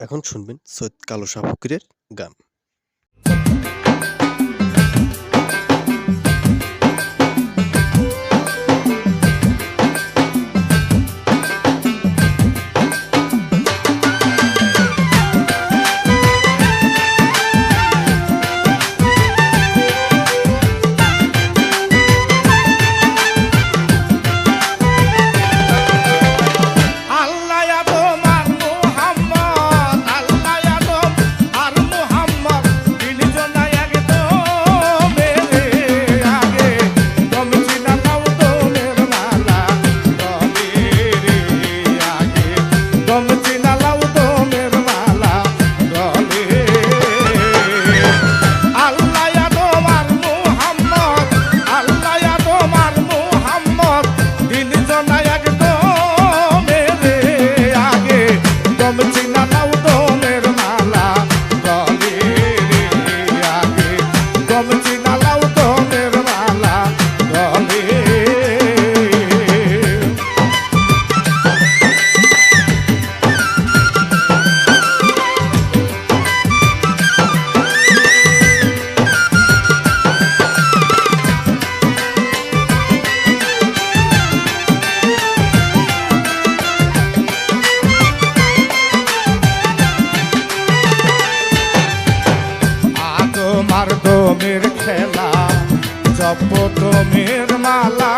এখন শুনবেন সৈয়দ কালো শাহ ফকিরের গান। দমের খেলা জপ দমের মালা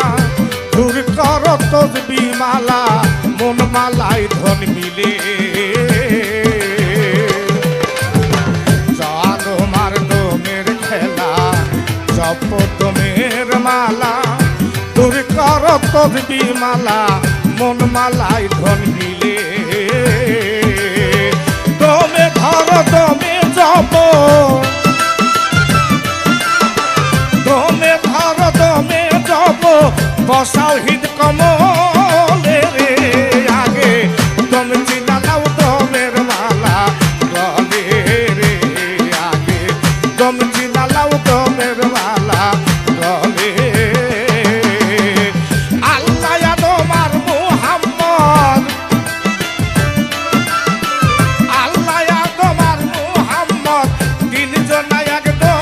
দূর কর তসবি মালা মন মালাই ধন মিলে তোমার দমের খেলা জপ দমের মালা দূর কর তসবি মালা মন মালাই ধন মিলে দমে ধর দমে জপ দমে ধর দমে জপ বসাও হৃদ কমলে রে আগে দম চিনা নাও দমের মালা গলে রে আগে দম চিনা নাও দমের মালা গলে আল্লাহ তোমার মুহাম্মদ আল্লাহ তোমার মুহাম্মদ তিনজন একদম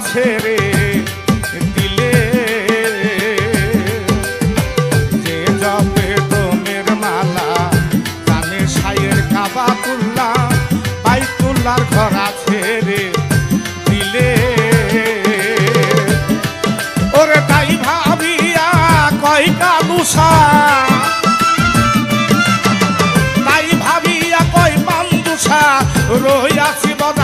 ছেড়ে দিলে যে জপে দমে আশা তাই ভাবিয়া কই পান্দুষা রইয়াছি বদ